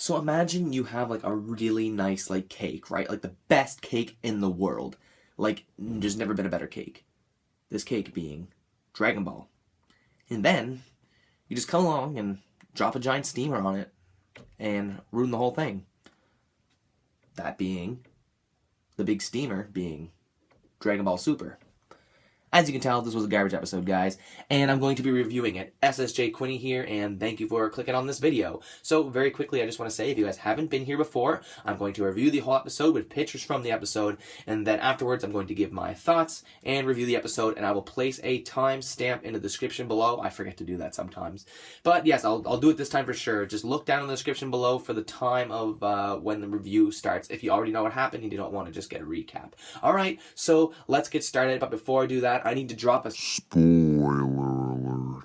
So imagine you have like a really nice like cake, right? Like the best cake in the world. Like there's never been a better cake. This cake being Dragon Ball. And then you just come along and drop a giant steamer on it and ruin the whole thing. That being the big steamer being Dragon Ball Super. As you can tell, this was a garbage episode, guys, and I'm going to be reviewing it. Ssj2 here, and thank you for clicking on this video. So, very quickly, I just want to say, if you guys haven't been here before, I'm going to review the whole episode with pictures from the episode, and then afterwards, I'm going to give my thoughts and review the episode, and I will place a timestamp in the description below. I forget to do that sometimes. But yes, I'll do it this time for sure. Just look down in the description below for the time of when the review starts. If you already know what happened, you don't want to just get a recap. Alright, so let's get started, but before I do that, I need to drop a spoiler alert.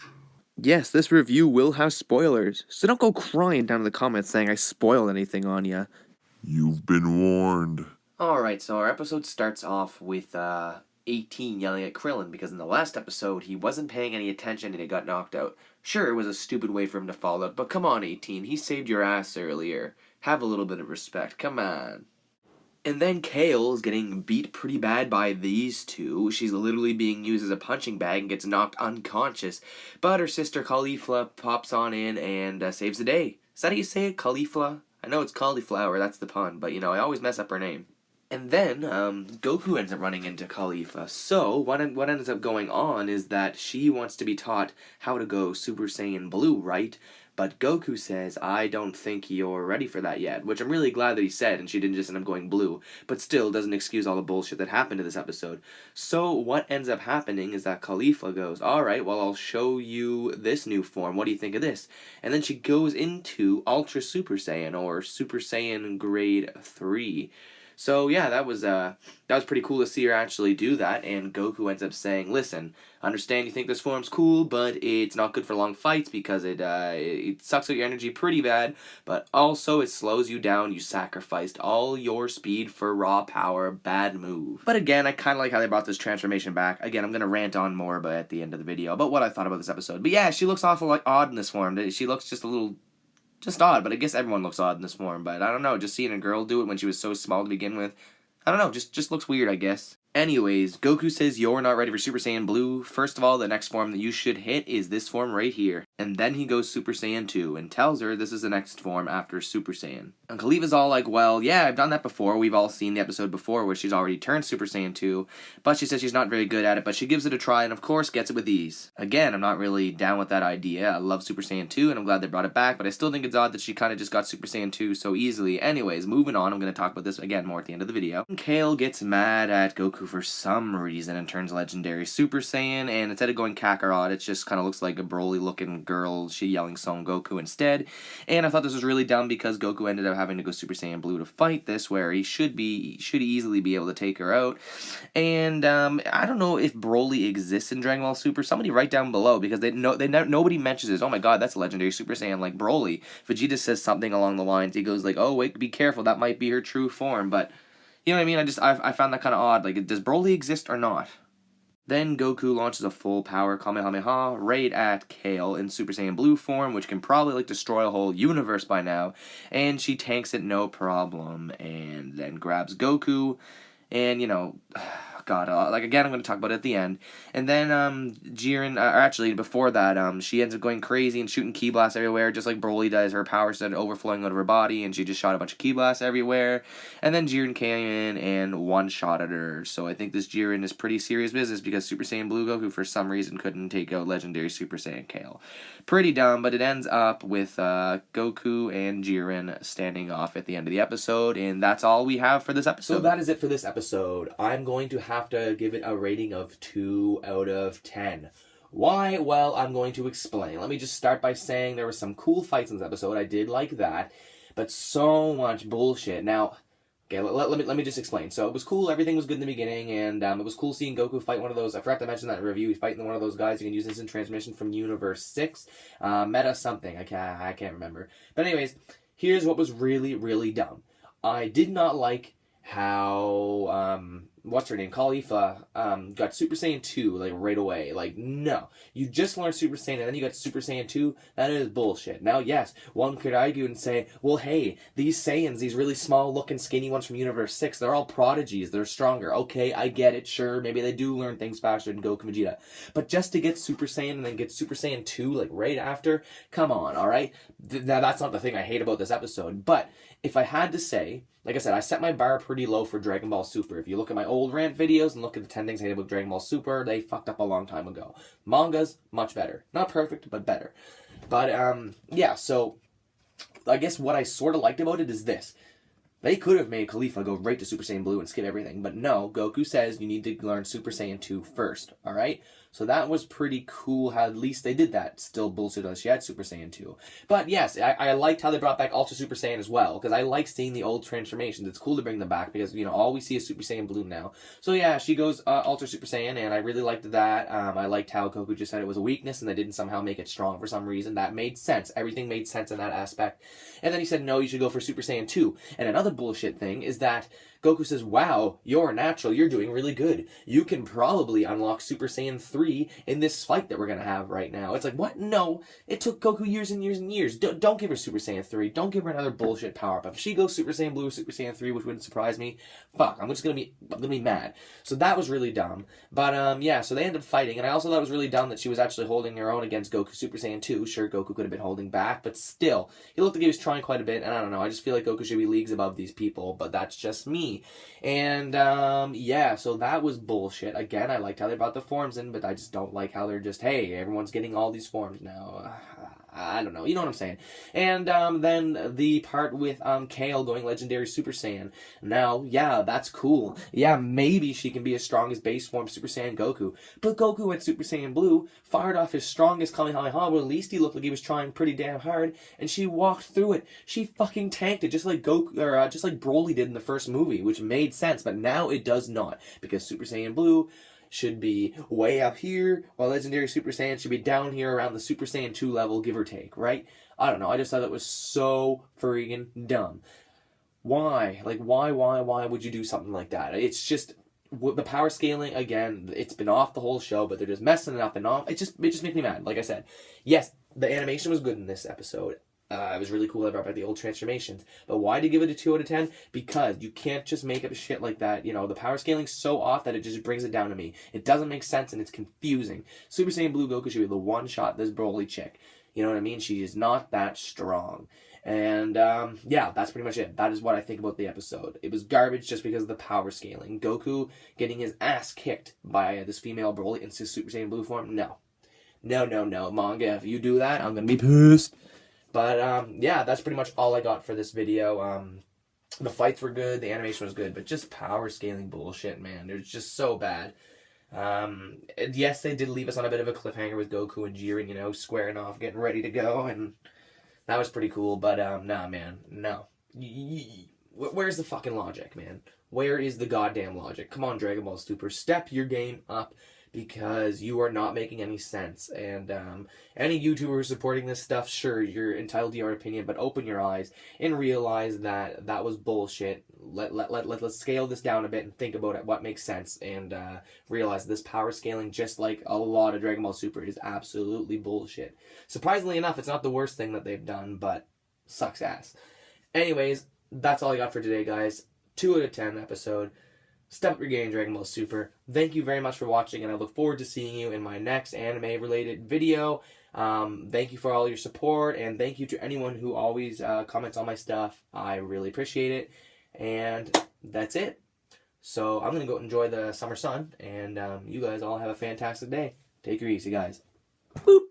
Yes, this review will have spoilers, so don't go crying down in the comments saying I spoiled anything on you. You've been warned. Alright, so our episode starts off with 18 yelling at Krillin because in the last episode he wasn't paying any attention and he got knocked out. Sure, it was a stupid way for him to fall out, but come on 18, he saved your ass earlier. Have a little bit of respect, come on. And then Kale is getting beat pretty bad by these two. She's literally being used as a punching bag and gets knocked unconscious. But her sister Caulifla pops on in and saves the day. Is that how you say it? Caulifla? I know it's cauliflower, that's the pun, but you know, I always mess up her name. And then Goku ends up running into Caulifla. So what ends up going on is that she wants to be taught how to go Super Saiyan Blue, right? But Goku says, I don't think you're ready for that yet, which I'm really glad that he said, and she didn't just end up going blue, but still doesn't excuse all the bullshit that happened in this episode. So what ends up happening is that Caulifla goes, alright, well I'll show you this new form, what do you think of this? And then she goes into Ultra Super Saiyan, or Super Saiyan Grade 3. So yeah, that was pretty cool to see her actually do that, and Goku ends up saying, listen, I understand you think this form's cool, but it's not good for long fights because it sucks out your energy pretty bad, but also it slows you down. You sacrificed all your speed for raw power. Bad move. But again, I kind of like how they brought this transformation back. Again, I'm going to rant on more but at the end of the video about what I thought about this episode. But yeah, she looks awful like odd in this form. She looks just a little... just odd, but I guess everyone looks odd in this form, but I don't know, just seeing a girl do it when she was so small to begin with, I don't know, just looks weird, I guess. Anyways, Goku says you're not ready for Super Saiyan Blue. First of all, the next form that you should hit is this form right here. And then he goes Super Saiyan 2 and tells her this is the next form after Super Saiyan. And Caulifla's all like, well, yeah, I've done that before. We've all seen the episode before where she's already turned Super Saiyan 2. But she says she's not very good at it, but she gives it a try and of course gets it with ease. Again, I'm not really down with that idea. I love Super Saiyan 2 and I'm glad they brought it back, but I still think it's odd that she kind of just got Super Saiyan 2 so easily. Anyways, moving on, I'm going to talk about this again more at the end of the video. Kale gets mad at Goku for some reason and turns legendary Super Saiyan, and instead of going Kakarot, it just kind of looks like a Broly looking girl, she yelling Son Goku instead. And I thought this was really dumb because Goku ended up having to go Super Saiyan Blue to fight this, where he should easily be able to take her out. And I don't know if Broly exists in Dragon Ball Super. Somebody write down below because nobody mentions this. Oh my god, that's a legendary Super Saiyan like Broly. Vegeta says something along the lines. He goes like, oh wait, be careful, that might be her true form, but you know what I mean? I found that kind of odd. Like, does Broly exist or not? Then Goku launches a full power Kamehameha right at Kale in Super Saiyan Blue form, which can probably like destroy a whole universe by now. And she tanks it no problem, and then grabs Goku, and you know, God, like again, I'm going to talk about it at the end. And then Jiren, or actually before that, she ends up going crazy and shooting ki blasts everywhere, just like Broly does. Her power started overflowing out of her body, and she just shot a bunch of ki blasts everywhere. And then Jiren came in and one-shotted her. So I think this Jiren is pretty serious business because Super Saiyan Blue Goku for some reason couldn't take out legendary Super Saiyan Kale. Pretty dumb, but it ends up with Goku and Jiren standing off at the end of the episode, and that's all we have for this episode. So that is it for this episode. I'm going to have to give it a rating of 2 out of 10. Why? Well, I'm going to explain. Let me just start by saying there were some cool fights in this episode. I did like that, but so much bullshit. Now, okay, let me just explain. So it was cool. Everything was good in the beginning, and it was cool seeing Goku fight one of those. I forgot to mention that in review. He's fighting one of those guys. You can use instant transmission from Universe 6. Meta something. I can't remember. But anyways, here's what was really, really dumb. I did not like how what's her name, Khalifa, got Super Saiyan 2, like, right away. Like, no. You just learned Super Saiyan, and then you got Super Saiyan 2? That is bullshit. Now, yes, one could argue and say, well, hey, these Saiyans, these really small-looking, skinny ones from Universe 6, they're all prodigies. They're stronger. Okay, I get it, sure. Maybe they do learn things faster than Goku and Vegeta. But just to get Super Saiyan and then get Super Saiyan 2, like, right after? Come on, alright? That's not the thing I hate about this episode. But if I had to say, like I said, I set my bar pretty low for Dragon Ball Super. If you look at my old Rant videos and look at the 10 things I hate about Dragon Ball Super, they fucked up a long time ago. Manga's much better. Not perfect, but better. But, yeah, so I guess what I sort of liked about it is this. They could have made Khalifa go right to Super Saiyan Blue and skip everything, but no, Goku says you need to learn Super Saiyan 2 first, alright? So that was pretty cool how at least they did that. Still bullshit that she had Super Saiyan 2. But yes, I liked how they brought back Ultra Super Saiyan as well, because I like seeing the old transformations. It's cool to bring them back, because, you know, all we see is Super Saiyan Blue now. So yeah, she goes Ultra Super Saiyan, and I really liked that. I liked how Goku just said it was a weakness, and they didn't somehow make it strong for some reason. That made sense. Everything made sense in that aspect. And then he said, no, you should go for Super Saiyan 2. And another bullshit thing is that Goku says, wow, you're natural, you're doing really good. You can probably unlock Super Saiyan 3 in this fight that we're going to have right now. It's like, what? No, it took Goku years and years and years. Don't give her Super Saiyan 3. Don't give her another bullshit power-up. If she goes Super Saiyan Blue or Super Saiyan 3, which wouldn't surprise me, fuck, I'm gonna be mad. So that was really dumb. But, yeah, so they ended up fighting, and I also thought it was really dumb that she was actually holding her own against Goku Super Saiyan 2. Sure, Goku could have been holding back, but still, he looked like he was trying quite a bit, and I don't know, I just feel like Goku should be leagues above these people, but that's just me. And, yeah, so that was bullshit. Again, I liked how they brought the forms in, but I just don't like how they're just, hey, everyone's getting all these forms now. I don't know, you know what I'm saying. And, then the part with, Kale going Legendary Super Saiyan. Now, yeah, that's cool. Yeah, maybe she can be as strong as base form Super Saiyan Goku. But Goku went Super Saiyan Blue, fired off his strongest Kamehameha, well, at least he looked like he was trying pretty damn hard, and she walked through it. She fucking tanked it, just like Goku, or, just like Broly did in the first movie, which made sense, but now it does not, because Super Saiyan Blue should be way up here, while Legendary Super Saiyan should be down here around the Super Saiyan 2 level, give or take, right? I don't know, I just thought it was so freaking dumb. Why? Like, why would you do something like that? It's just, the power scaling, again, it's been off the whole show, but they're just messing it up and off. It just makes me mad, like I said. Yes, the animation was good in this episode. It was really cool that I brought back the old transformations. But why to give it a 2 out of 10? Because you can't just make up shit like that. You know, the power scaling's so off that it just brings it down to me. It doesn't make sense and it's confusing. Super Saiyan Blue Goku should be the one-shot this Broly chick. You know what I mean? She is not that strong. And, yeah, that's pretty much it. That is what I think about the episode. It was garbage just because of the power scaling. Goku getting his ass kicked by this female Broly in his Super Saiyan Blue form? No. No. Manga, if you do that, I'm gonna be pissed. But, yeah, that's pretty much all I got for this video. The fights were good, the animation was good, but just power scaling bullshit, man. They're just so bad. Yes, they did leave us on a bit of a cliffhanger with Goku and Jiren, you know, squaring off, getting ready to go, and that was pretty cool, but, nah, man, no. Where's the fucking logic, man? Where is the goddamn logic? Come on, Dragon Ball Super, step your game up, because you are not making any sense. And any YouTuber who's supporting this stuff, sure, you're entitled to your opinion, but open your eyes and realize that that was bullshit. Let's scale this down a bit and think about it, what makes sense, and realize this power scaling, just like a lot of Dragon Ball Super, is absolutely bullshit. Surprisingly enough, it's not the worst thing that they've done, but sucks ass. Anyways, that's all I got for today, guys. 2 out of 10 episode. Step up your game, Dragon Ball Super. Thank you very much for watching, and I look forward to seeing you in my next anime-related video. Thank you for all your support, and thank you to anyone who always comments on my stuff. I really appreciate it, and that's it. So I'm going to go enjoy the summer sun, and you guys all have a fantastic day. Take her easy, guys. Boop!